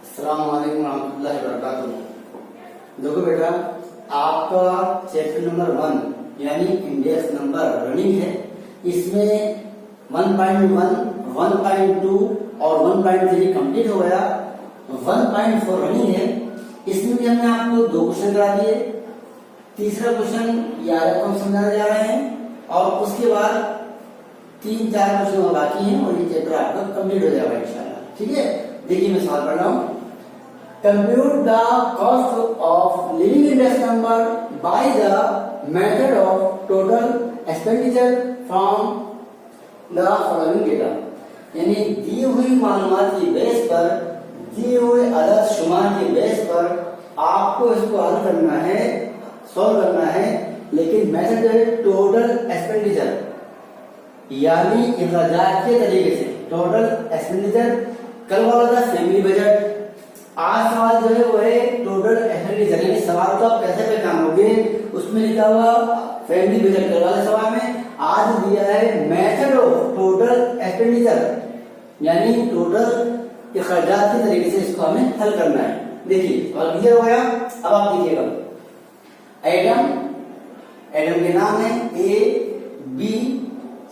अस्सलाम वालेकुम रहमतुल्लाहि व बरकातुहू। देखो बेटा, आपका चैप्टर नंबर 1 यानी इंडेक्स नंबर रनिंग है। इसमें 1.1, 1.2 और 1.3 कंप्लीट हो गया। 1.4 रनिंग है। इसमें भी हमने आपको 2 क्वेश्चन करा दिए। तीसरा क्वेश्चन यार हम समझाने जा रहे हैं और उसके बाद 3-4 क्वेश्चन और बाकी हैं और ये चैप्टर आपका कंप्लीट हो जाएगा इंशाल्लाह। ठीक है, देखिए मैं सवाल पढ़ रहा हूँ। Compute the cost of living index number by the method of total expenditure from the following data. यानी दी हुई मालूमात की बेस पर, दिए हुए अदद शुमार की बेस पर आपको इसको हल करना है, सॉल्व करना है। लेकिन मेथड है टोटल एक्सपेंडिचर यानी इखराजात के तरीके से। टोटल एक्सपेंडिचर कल वाला था फैमिली बजट, आज सवाल जो है वो है टोटल एक्सपेंडिचर। यानी सवाल तो आप पैसे पे काम होगे, उसमें लिखा हुआ फैमिली बजट कल वाले सवाल में। आज दिया है मेथड ऑफ टोटल एक्सपेंडिचर यानी टोटल इखराजात के तरीके से इसको हमें हल करना है। देखिए सवाल क्लियर हो गया। अब आप देखिएगा, एटम के नाम है A, B,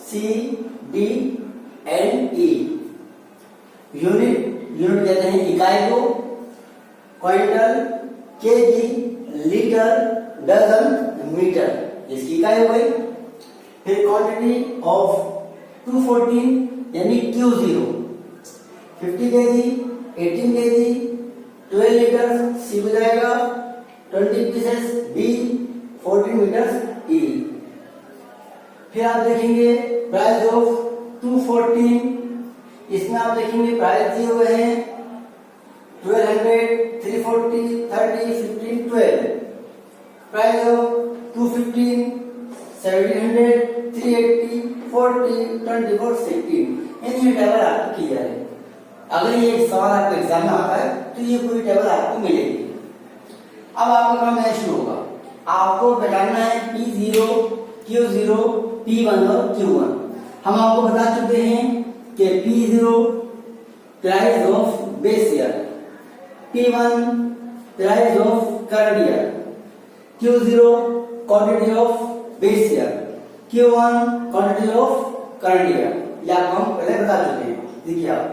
C, D and E. Unit कहते हैं इकाई को, quintal, KG, litre, dozen, metre इसकी इकाई हो गई। फिर क्वांटिटी ऑफ 214 यानी Q0, 50 केजी, 18 केजी, 12 लीटर सी हो जाएगा, 20 पीसेस डी, 14 मीटर ई। फिर आप देखेंगे प्राइस ऑफ 214, इसमें आप देखेंगे प्राइस दिए हुए हैं 1200, 340, 30, 15, 12। Price of 215, 1700, 380, 40, 24, 16। यानी ये टेबल आपको क्लियर है। अगर ये सवाल आपको एग्जाम में आता है तो ये पूरी टेबल आपको मिलेगी। अब आपका काम है शुरू होगा, आपको बताना है P0, Q0, P1 और Q1। हम आपको बता चुके हैं कि P0 price of base year, P1 price of current year, Q0 quantity of base year, Q1 quantity of current year. यह आपको हम पहले बता चुके हैं। देखिए आप,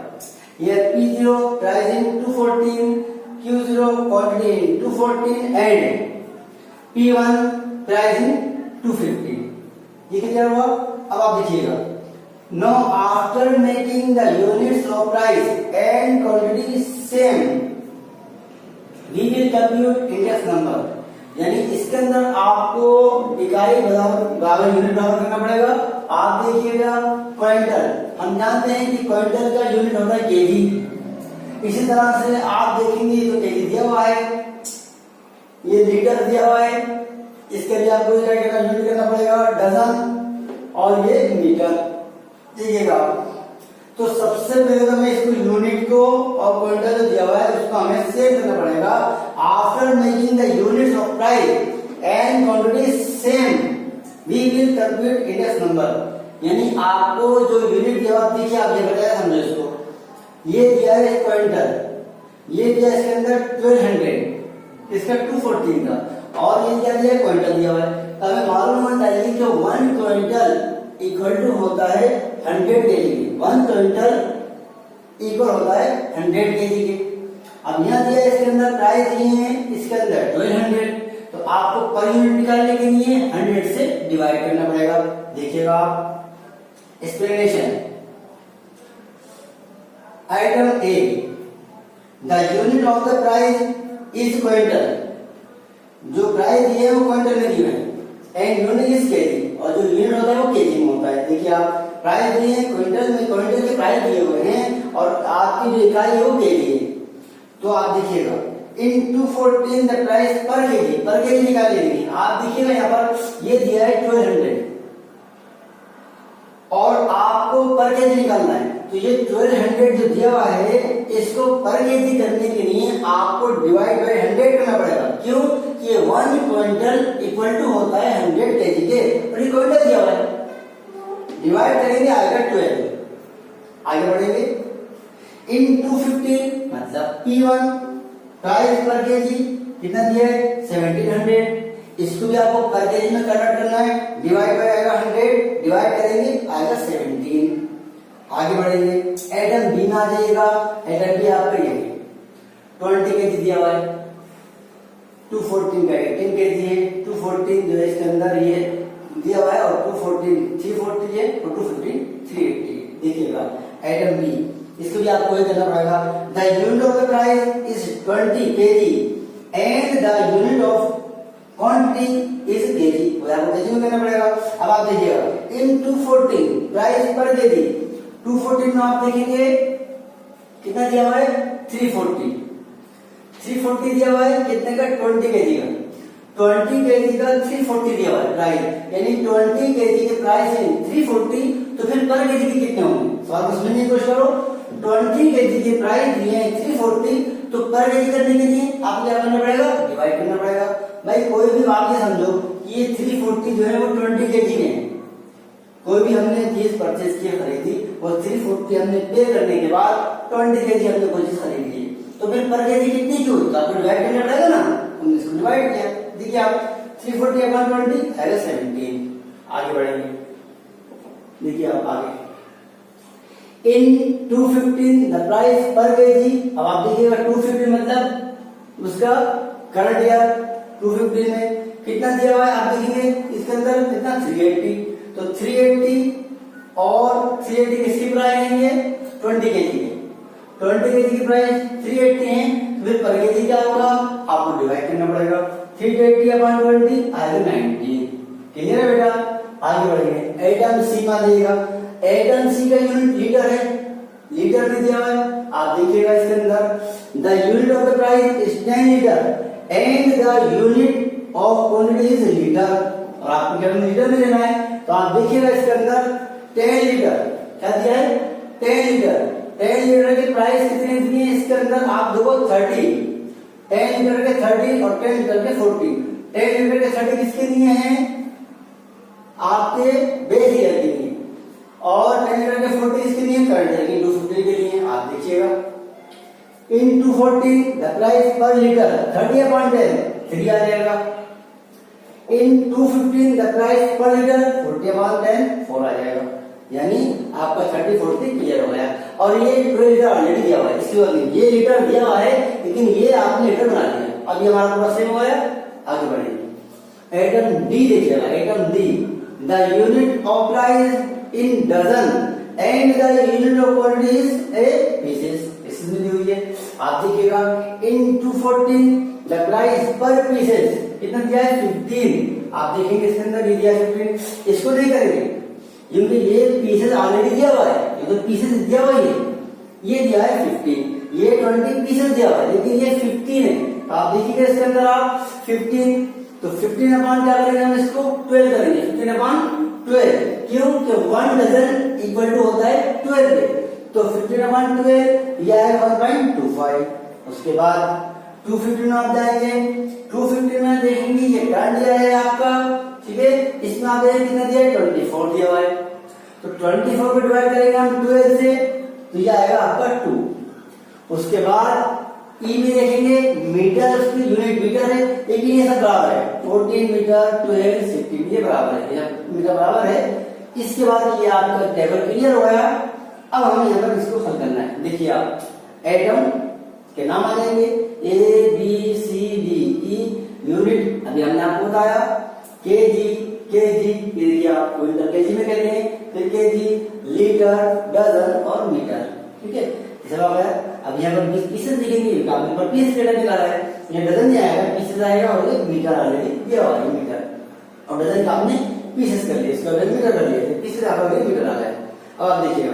यह P0 price in 214, Q0 quantity in 214 and P1 price in 250। ये क्लियर हुआ। अब आप देखिएगा, now after making the units of price and quantity same we will compute index number। यानी इसके अंदर आपको इकाई बराबर यूनिट बराबर करना पड़ेगा। आप देखिएगा क्विंटल, हम जानते हैं कि क्विंटल का यूनिट होता है केजी। इसी तरह से आप देखेंगे तो केजी दिया हुआ है, ये लीटर दिया हुआ है, इसके लिए आपको यूनिट करना पड़ेगा डजन और ये मीटर। देखिएगा, तो सबसे पहले तो मैं इसको यूनिट को और क्विंटल जो दिया हुआ है उसको हमें सेव करना पड़ेगा। After making the units of price and quantity same we will compute index number. यानी आपको जो यूनिट दिया हुआ, देखिए आप ये बताया समझो इसको, ये दिया है क्विंटल, ये दिया इसके अंदर 1200, इसका 214 का, और ये क्या दिया है क्विंटल दिया हुआ है। तो हमें मालूम होना चाहिए कि 1 क्विंटल इक्वल टू होता है 100 केजी के। 1 क्विंटल इक्वल होता है 100 केजी के। अब यहाँ दिया इसके अंदर प्राइस दिए हैं, इसके अंदर 1200, तो आपको पर यूनिट निकालने के लिए 100 से डिवाइड करना पड़ेगा। देखिएगा आप, explanation. Item A, the unit of the price is quintal. जो प्राइस दिए है वो क्विंटल में दिए हैं एंड यूनिट इज केजी, और जो यूनिट होता है वो केजी में होता है। देखिए आप, प्राइस दिए हैं क्विंटल में, क्विंटल के प्राइस दिए हुए हैं और आपकी जो इकाई है वो केजी है। तो आप देखिएगा इन 214 द प्राइस पर केजी निकाल लेंगे। आप देखिएगा यहाँ पर ये दिया है 1200 और आपको पर केजी निकालना है। तो ये 1200 जो दिया हुआ है इसको पर केजी करने के लिए आपको डिवाइड बाय 100 करना पड़ेगा। क्यों? कि 1 क्विंटल इक्वल टू होता है 100 केजी के, और ये क्विंटल दिया हुआ है। डिवाइड करेंगे आएगा 12। आगे बढ़ेंगे, इन 250 मतलब P1 प्राइस पर केजी कितना दिया है 1700। इसको भी आपको पर केजी में कन्वर्ट करना है, डिवाइड बाय आएगा 100, डिवाइड करेंगे आएगा 17। आगे बढ़ेंगे, एटम बी में आ जाइएगा। एटम बी आपका ये 20 केजी दिया हुआ है, 214 का 18 केजी है, 214 जो है इसके अंदर ये दिया हुआ है और 214 340 है और 215 380। देखिएगा एटम बी, इसको भी आपको ये करना पड़ेगा। The unit of the price is 20 KG and the unit of quantity is KG, वो आपको केजी में करना पड़ेगा। अब आप देखिएगा इन 214 प्राइस पर केजी, 214 में आप देखेंगे कितना दिया हुआ है 340 दिया हुआ है, कितने का 20 केजी का, 20 केजी का 340 दिया हुआ है प्राइस, यानी 20 केजी के प्राइस है 340, तो फिर पर केजी के कितने होंगे? सवाल को समझने की कोशिश करो। 20 केजी के प्राइस दिए हैं 340, तो पर केजी करने के लिए आपको क्या करना पड़ेगा? डिवाइड करना पड़ेगा। भाई कोई भी बात ये समझो कि ये 340 जो है वो 20 केजी में है। कोई भी हमने चीज परचेज की खरीदी और 340 हमने पे करने के बाद 20 केजी हमने कोई चीज खरीदी है, तो फिर पर केजी कितनी की होगी? तो आपको डिवाइड करना पड़ेगा ना, हमने इसको डिवाइड किया। देखिए आप 340 अपॉन 20 आएगा 17। आगे बढ़ेंगे, देखिए आप आगे इन 215 द प्राइस पर केजी। अब आप देखिएगा 215 मतलब उसका करंट ईयर 215 में कितना दिया हुआ है आप देखेंगे इसके अंदर कितना 380, तो 380 और 380 किसकी प्राइस है? 20 केजी की, 20 केजी की प्राइस 380 है, फिर पर केजी क्या होगा? आपको डिवाइड करना पड़ेगा। 380 अपॉन 20 आएगा 90। क्लियर है बेटा? आगे बढ़ेंगे, एटम सी मान लीजिएगा। एटम सी का यूनिट लीटर है, लीटर में दिया हुआ है। आप देखिएगा इसके अंदर the unit of the price is 10 litre and the unit of quantity is litre, और आपको क्या लीटर में लेना है, तो आप देखिएगा इसके अंदर 10 लीटर क्या दिया है 10 लीटर। 10 लीटर की प्राइस कितनी दी है इसके अंदर? आप देखो 30, 10 लीटर के 30 और 10 लीटर के 40। 10 लीटर के 30 किसके लिए हैं? आपके बेस ईयर के लिए, और 10 लीटर के 40 किसके लिए? करंट ईयर के 250 के लिए। आप देखिएगा इन 240 द प्राइस पर लीटर 30 अपॉन 10 3 आ जाएगा। इन 215 द प्राइस पर लीटर 40 अपॉन 10 4 आ जाएगा। यानी आपका 30 40 क्लियर हो गया। और ये 12 लीटर ऑलरेडी दिया हुआ है, इसकी वजह से ये लीटर दिया हुआ है, लेकिन ये आपने लीटर बना दिया। अब ये हमारा पूरा सेम हो गया। आगे बढ़ेंगे, एटम डी देखिएगा। Item D the unit of price in dozen and the unit of quantity is a pieces, इसमें दी हुई है। आप देखिएगा इन 240 द प्राइस पर पीसेस कितना दिया है 15। आप देखेंगे इसके अंदर ये दिया है 15। इसको नहीं करेंगे क्योंकि ये पीसेस ऑलरेडी दिया हुआ है, ये तो पीसेस दिया हुआ है, ये दिया है 15, ये 20 पीसेस दिया हुआ है, लेकिन ये 15 है। तो आप देखिएगा इसके अंदर आप 15, तो 15 अपॉन क्या करेंगे हम इसको 12 करेंगे। 15 अपॉन 12, क्यों? कि 1 डजन इक्वल टू होता है 12, तो 15 अपॉन 12 ये आएगा 1.25। उसके बाद 250 में आप जाएंगे, 250 में देखेंगे ये टर्न दिया है आपका, ठीक है। इसमें आप कितना दिया है 24 दिया हुआ है, तो 24 को डिवाइड करेंगे हम 12 से, तो ये आएगा आपका 2। उसके बाद ई में देखेंगे मीटर, उसकी यूनिट मीटर है, लेकिन ये सब बराबर है 14 मीटर 12 16 ये बराबर है, ये मीटर बराबर है। इसके बाद ये आपका टेबल क्लियर हो गया। अब हमें यहाँ पर इसको हल करना है। देखिए आप एटम के नाम आ जाएंगे A B C D E, unit अभी हमने आपको बताया केजी, केजी ये देखिए आप क्विंटल केजी में कहते हैं, फिर केजी, लीटर, डजन और मीटर, ठीक है। सब आ गया। अब यहाँ पर पीसेस दिखेंगे, आपने पर पीस डेटा निकाला है, ये डजन नहीं आएगा, पीसेस आएगा, और ये मीटर ऑलरेडी दिया हुआ है मीटर, और डजन का आपने पीसेस कर लिया, इसका मीटर कर लिया, पीसेस आपका मीटर आ गया। अब आप देखिएगा,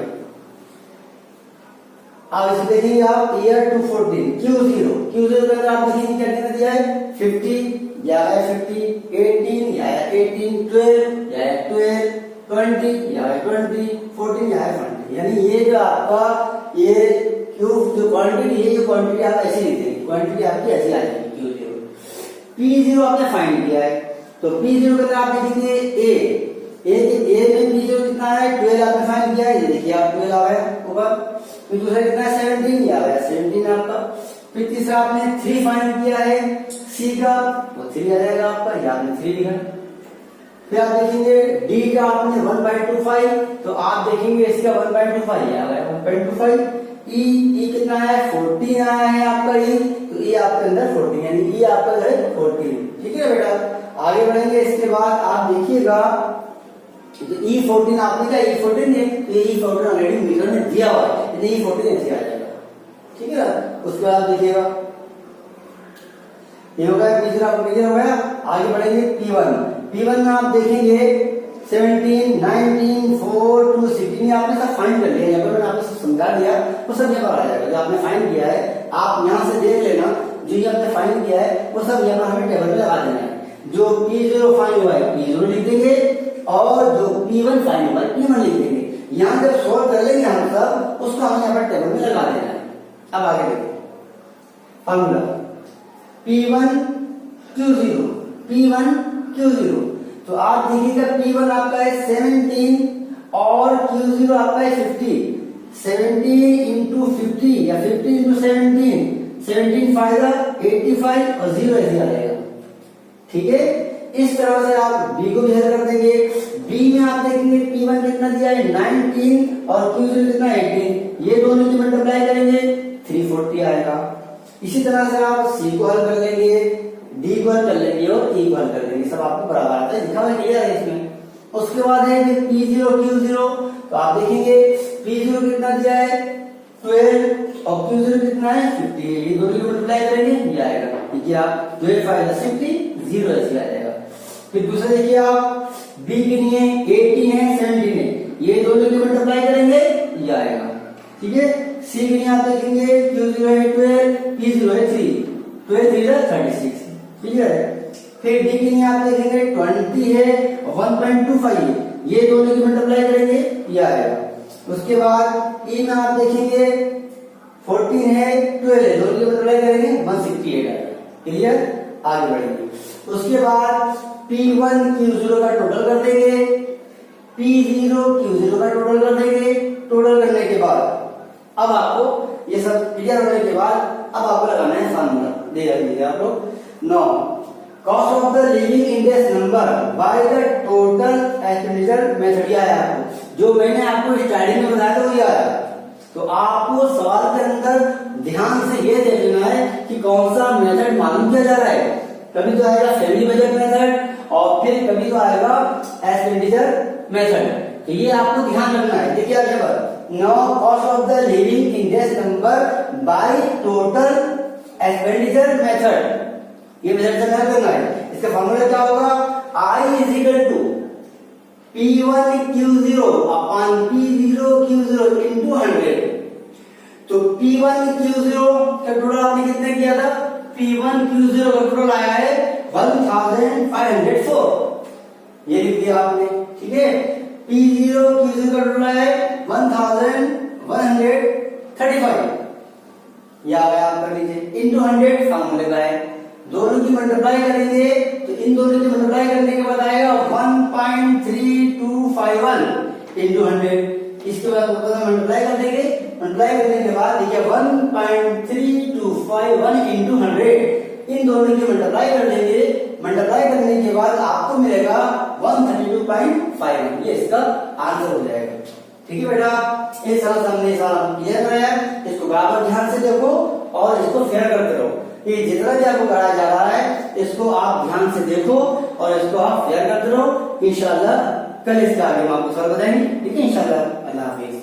अब इसे देखेंगे आप ईयर 214 Q0 के अंदर आप देखेंगे क्या कितना दिया है 50 या 50, 18 या 18, 12 या 12, 20 या 20, 14 या 20। यानी ये जो आपका ये क्यूब जो क्वांटिटी है, ये क्वांटिटी आप ऐसे लिखते हैं, क्वांटिटी आपकी ऐसी आ जाएगी Q0। P0 आपने फाइंड किया है, तो P0 के अंदर आप देखेंगे ए में P0 कितना है 12 आपने फाइंड किया है, ये देखिए आप 12 आ गया, ऊपर। फिर दूसरा कितना है 17, ये आ गया 17 आपका। फिर तीसरा आपने 3 फाइंड किया है सी का, वो 3 आ जाएगा आपका, ये आपने 3 लिखा। फिर आप देखेंगे डी का आपने 1/25, तो आप देखेंगे इसका 1/25 ये आ गया 1/25। ई कितना है 14 आया है आपका ई, तो ई आपके अंदर 14 यानी ई आपका है 14। ठीक है बेटा, आगे बढ़ेंगे। इसके बाद आप देखिएगा तो E14 आपने क्या E14 है, तो E14 ऑलरेडी मीटर में दिया हुआ है, तो E14 ऐसे आ जाएगा। ठीक है ना, उसके बाद देखिएगा ये हो गया तीसरा क्लियर हो गया। आगे बढ़ेंगे P1 में आप देखेंगे 17, 19, 4 to 16 आपने सब फाइंड कर लिया। यहाँ पर मैंने आपको समझा दिया, वो सब यहाँ पर आ जाएगा। जो आपने फाइंड किया है आप यहाँ से देख लेना, जो ये आपने फाइंड किया है वो सब यहाँ पर हमें टेबल में लगा देना है। जो P0 फाइंड हुआ है P0 लिख देंगे, और जो P1 फाइंड हुआ है P1 लिख देंगे। यहाँ जब सोल्व कर लेंगे हम सब, उसको हमें यहाँ पर टेबल में लगा देना है। अब आगे देखिए फॉर्मूला P1 Q0, तो आप देखिएगा P1 आपका है 17 और Q0 आपका है 50। 70 इंटू 50 या 50 इंटू 17 फायदा 85 और 0 ऐसे आ जाएगा। ठीक है, इस तरह से आप बी को भी हल कर देंगे। बी में आप देखेंगे P1 कितना दिया है 19 और Q0 कितना 18, ये दोनों की मल्टीप्लाई करेंगे 340 आएगा। इसी तरह से आप सी को हल कर लेंगे, डी को हल कर लेंगे और ई को हल कर लेंगे। सब आपको बराबर आता है, लिखा हुआ क्लियर है इसमें। उसके बाद है P0 Q0, तो आप देखेंगे P0 कितना दिया है 12 और Q0 कितना है 50, ये दोनों की मल्टीप्लाई करेंगे ये आएगा। देखिए आप 12 5 50 0 ऐसे आ जाएगा। फिर दूसरा देखिए आप बी के लिए 18 है 17 है, ये दोनों की मल्टीप्लाई करेंगे ये आएगा। ठीक है, सी के लिए आप देखेंगे Q0 है 12, P0 है 3, 12 3 36। ठीक है, फिर डी के लिए आप देखेंगे 20 है 1.25 है, ये दोनों की मल्टीप्लाई करेंगे ये आएगा। उसके बाद ई में आप देखेंगे 14 है 12 है, दोनों की मल्टीप्लाई करेंगे 168 आएगा। क्लियर, आगे बढ़ेंगे। उसके बाद P1 Q0 का टोटल कर देंगे, P0 Q0 का टोटल कर देंगे। टोटल करने के बाद अब आपको ये सब क्लियर होने के बाद अब आपको लगाना है फॉर्मूला। देखा लीजिए आप लोग, now cost of the living index number by the total expenditure method आया आपको, जो मैंने आपको स्टार्टिंग में बताया था वही आया। तो आपको सवाल के अंदर ध्यान से ये देख लेना है कि कौन सा मेथड मालूम किया जा रहा है। कभी तो आएगा फैमिली बजट मेथड और फिर कभी तो आएगा एक्सपेंडिचर मेथड, तो ये आपको ध्यान रखना है। देखिए आप यहाँ पर now cost of the living index number by total expenditure method, ये मेथड से क्या करना है। इसका फॉर्मूला क्या होगा, I is equal to P1 Q0 upon P0 Q0 into 100। तो P1 Q0 का टोटल आपने कितने किया था, P1 Q0 का टोटल आया है 1504, ये लिख दिया आपने। ठीक है, P0 Q0 का टोटल आया है 1135, ये आ गया आप कर लीजिए इंटू 100 फॉर्मूले का है। दोनों की मल्टीप्लाई करेंगे तो इन दोनों की मल्टीप्लाई करने के बाद आएगा 1.3251 इंटू 100। इसके बाद मल्टीप्लाई कर देंगे, मल्टीप्लाई करने के बाद देखिए 1.3251 इंटू 100, इन दोनों की मल्टीप्लाई कर देंगे। मल्टीप्लाई करने के बाद आपको मिलेगा 132.51, ये इसका आंसर हो जाएगा। ठीक है बेटा, इस तरह से हमने क्लियर कराया। इसको बराबर ध्यान से देखो और इसको फेयर करते रहो। ये जितना भी आपको कराया जा रहा है इसको आप ध्यान से देखो और इसको आप फेयर करते रहो। इंशाल्लाह कल इसके आगे हम आपको सवाल बताएंगे। ठीक है, इंशाल्लाह। अल्लाह हाफिज।